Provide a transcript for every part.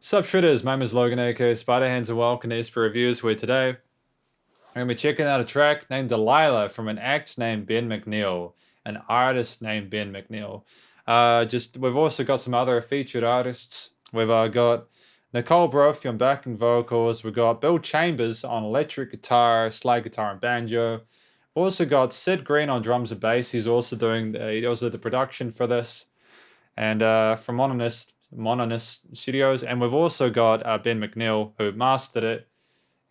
Sup Shredders, my name is Logan aka Spider Hands and welcome to SP Reviews, where today I'm going to be checking out a track named Delilah from an act named Ben McNeil, an artist named Ben McNeil. We've also got some other featured artists. We've got Nicole Brophy on backing vocals. We've got Bill Chambers on electric guitar, slide guitar, and banjo. We've also got Sid Green on drums and bass. He's also doing the production for this, and from Mononist Studios. And we've also got Ben McNeil, who mastered it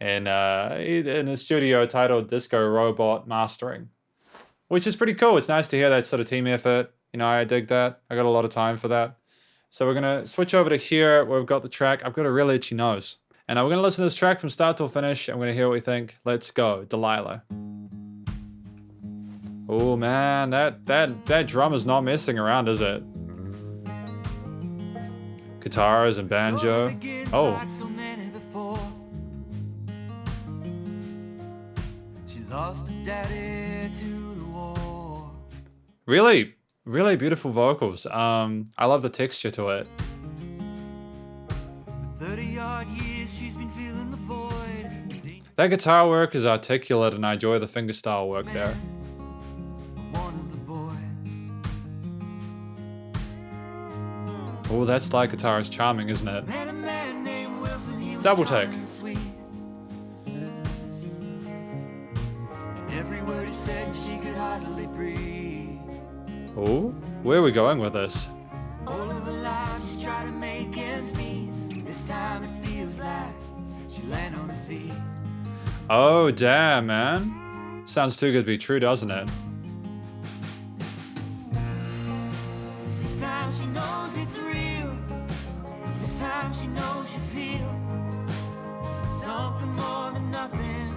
in a studio titled Disco Robot Mastering, which is pretty cool. It's nice to hear that sort of team effort. You know, I dig that. I got a lot of time for that. So we're going to switch over to here where we've got the track. I've got a really itchy nose. And we're going to listen to this track from start till finish. I'm going to hear what we think. Let's go. Delilah. Oh man, that drum is not messing around, is it? Guitars and banjo. Oh. Really, really beautiful vocals. I love the texture to it. 30-odd years she's been feeling the void. That guitar work is articulate and I enjoy the fingerstyle work there. Oh, that slide guitar is charming, isn't it? Double take. Oh, where are we going with this? Oh, damn, man. Sounds too good to be true, doesn't it? This time she knows it's real. This time she knows you feel something more than nothing.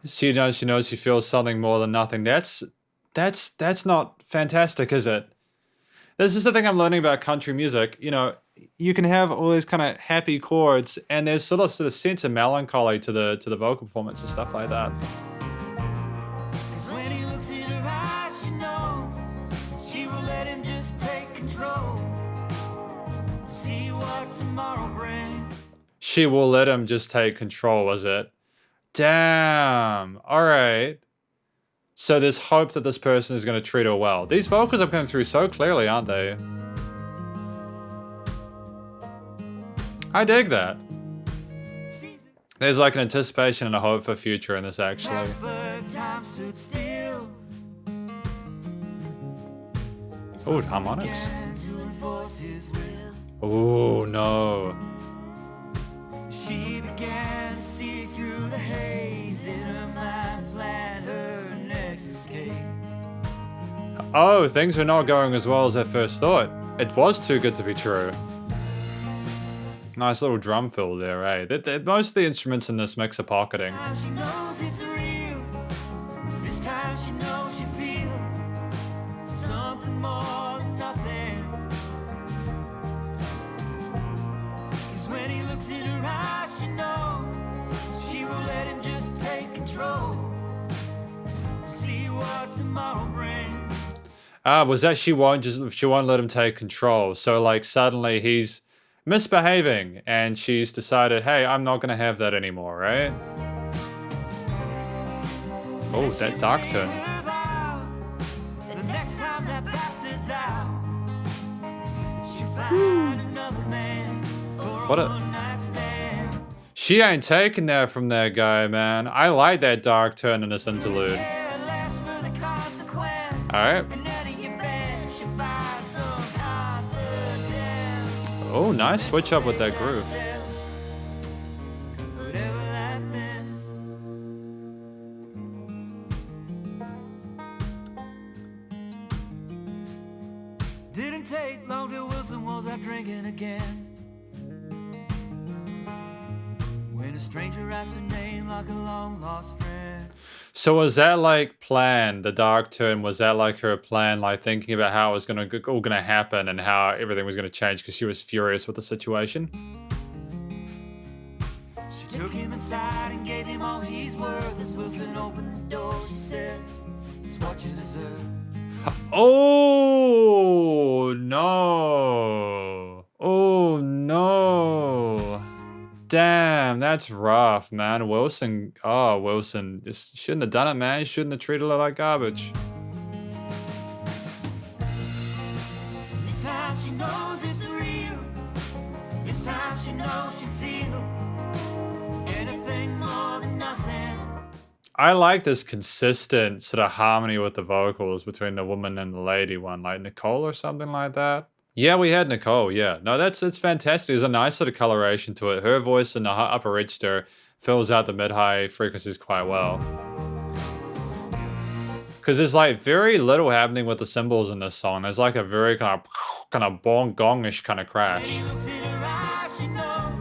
She knows she feels something more than nothing. That's not fantastic, is it? This is the thing I'm learning about country music. You know, you can have all these kind of happy chords, and there's sort of sense of melancholy to the vocal performance and stuff like that. When he looks in her eyes, she knows she will let him just take control. See what tomorrow brings. She will let him just take control, was it? Damn. All right. So there's hope that this person is going to treat her well. These vocals are coming through so clearly, aren't they? I dig that. There's like an anticipation and a hope for future in this, actually. Oh, harmonics. Oh, no. She began to see through the haze in her mind, plan her next escape. Oh, things were not going as well as I first thought. It was too good to be true. Nice little drum fill there, eh? Most of the instruments in this mix are pocketing. She knows it's real. This time she knows she feels something more than nothing. 'Cause when he looks in her eyes, she knows she will let him just take control. See what tomorrow brings. Was that she won't let him take control. So like suddenly he's misbehaving and she's decided, hey, I'm not gonna have that anymore, right? Oh, that dark turn. What a... She ain't taking that from that guy, man. I like that dark turn in this interlude. Alright. Oh, nice switch up with that groove. Didn't take long till Wilson was out drinking again. When a stranger asked her name like a long lost friend. So was that like planned, the dark turn? Was that like her plan, like thinking about how it was all gonna happen and how everything was gonna change because she was furious with the situation? She took him inside and gave him all he's worth. As Wilson opened the door, she said, "It's what you deserve." Oh no! Oh no! Damn, that's rough, man. Wilson, oh, Wilson, just shouldn't have done it, man. He shouldn't have treated her like garbage. This time she knows it's real. This time she knows she feel anything more than nothing. I like this consistent sort of harmony with the vocals between the woman and the lady one, like Nicole or something like that. Yeah, we had Nicole. Yeah, no, it's fantastic. There's a nice sort of coloration to it. Her voice in the upper register fills out the mid-high frequencies quite well. Because there's like very little happening with the cymbals in this song. There's like a very kind of bong gongish kind of crash. He looks in her eyes, she knows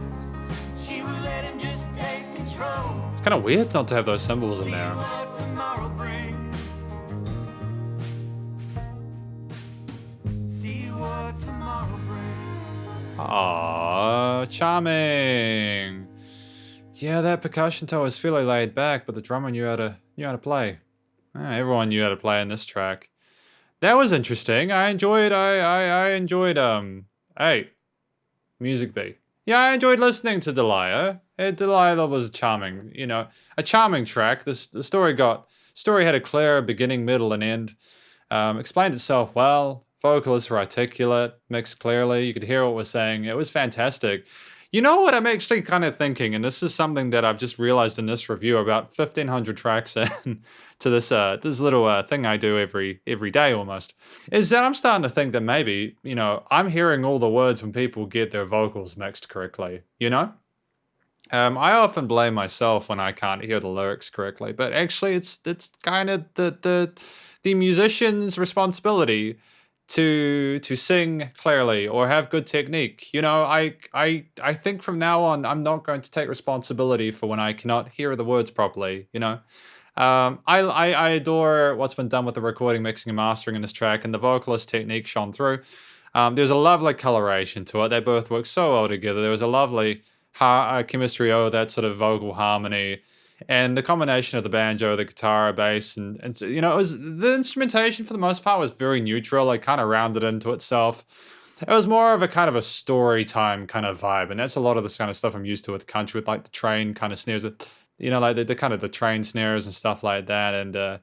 she will let him just take control. It's kind of weird not to have those cymbals in See there. what tomorrow brings. See what tomorrow brings. Aww, charming. Yeah, that percussion toe was fairly laid back, but the drummer knew how to play. Everyone knew how to play in this track. That was interesting. I enjoyed hey, music beat. Yeah, I enjoyed listening to Delilah. Delilah was charming, a charming track. The story had a clear beginning, middle, and end. Explained itself well. Vocalists were articulate, mixed clearly. You could hear what we're saying. It was fantastic. You know what I'm actually kind of thinking, and this is something that I've just realized in this review about 1,500 tracks in to this little thing I do every day almost, is that I'm starting to think that maybe, I'm hearing all the words when people get their vocals mixed correctly, I often blame myself when I can't hear the lyrics correctly, but actually it's kind of the musician's responsibility to sing clearly or have good technique. I think from now on I'm not going to take responsibility for when I cannot hear the words properly. I adore what's been done with the recording, mixing, and mastering in this track, and the vocalist technique shone through. There's a lovely coloration to it. They both work so well together. There was a lovely chemistry over that sort of vocal harmony. And the combination of the banjo, the guitar, bass, and it was the instrumentation for the most part was very neutral. It kind of rounded into itself. It was more of a kind of a story time kind of vibe, and that's a lot of this kind of stuff I'm used to with country, with like the train kind of snares, like the kind of the train snares and stuff like that, and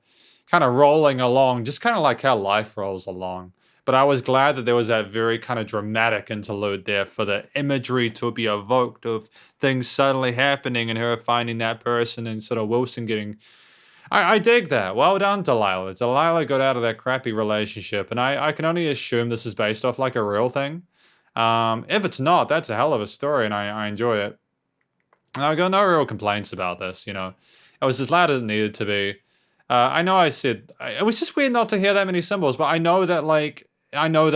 kind of rolling along, just kind of like how life rolls along. But I was glad that there was that very kind of dramatic interlude there for the imagery to be evoked of things suddenly happening and her finding that person and sort of Wilson getting... I dig that. Well done, Delilah. Delilah got out of that crappy relationship, and I can only assume this is based off like a real thing. If it's not, that's a hell of a story, and I enjoy it. And I got no real complaints about this, It was as loud as it needed to be. I know I said... It was just weird not to hear that many cymbals, but I know that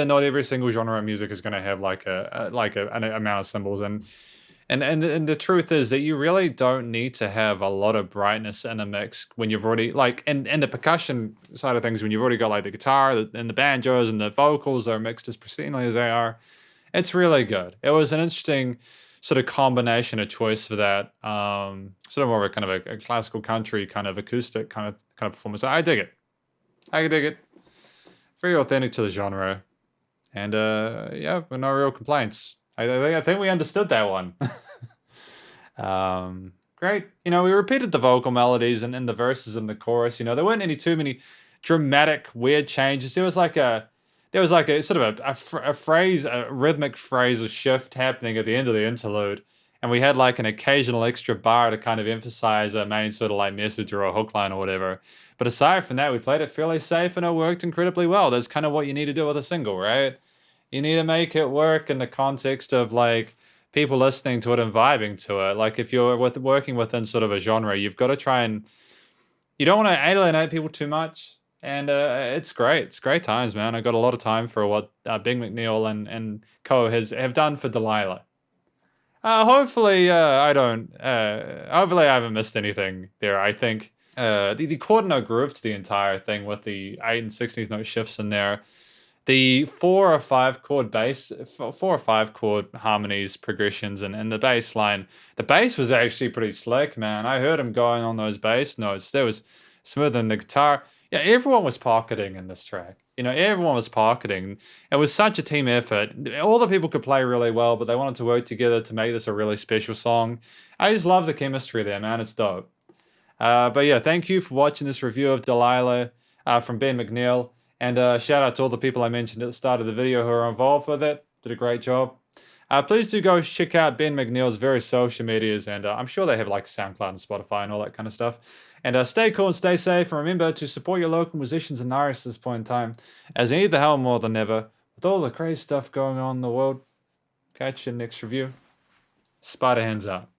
not every single genre of music is going to have an amount of cymbals, and the truth is that you really don't need to have a lot of brightness in a mix when you've already and the percussion side of things, when you've already got like the guitar and the banjos and the vocals are mixed as pristinely as they are. It's really good. It was an interesting sort of combination of choice for that. Sort of more of a kind of a classical country kind of acoustic kind of performance. I dig it. I dig it. Very authentic to the genre, and no real complaints. I think we understood that one. Great. We repeated the vocal melodies and in the verses and the chorus. There weren't too many dramatic weird changes. There was like a sort of a rhythmic phrase of shift happening at the end of the interlude. And we had like an occasional extra bar to kind of emphasize a main sort of like message or a hook line or whatever. But aside from that, we played it fairly safe and it worked incredibly well. That's kind of what you need to do with a single, right? You need to make it work in the context of like people listening to it and vibing to it. Like if you're working within sort of a genre, you've got to try and... You don't want to alienate people too much. And it's great. It's great times, man. I got a lot of time for what Ben McNeil and co have done for Delilah. Hopefully I haven't missed anything there. I think the chord note groove to the entire thing with the 8 and 16th note shifts in there. The 4 or 5 chord harmonies, progressions, and the bass line. The bass was actually pretty slick, man. I heard him going on those bass notes. There was smoother than the guitar. Yeah, everyone was pocketing in this track. You know, everyone was pocketing. It was such a team effort. All the people could play really well, but they wanted to work together to make this a really special song. I just love the chemistry there, man. It's dope. But yeah, thank you for watching this review of Delilah from Ben McNeil. And shout out to all the people I mentioned at the start of the video who are involved with it. Did a great job. Please do go check out Ben McNeil's various social medias, and I'm sure they have like SoundCloud and Spotify and all that kind of stuff. And stay cool and stay safe, and remember to support your local musicians and artists at this point in time, as they need the help more than ever. With all the crazy stuff going on in the world, catch you next review. Spider hands out.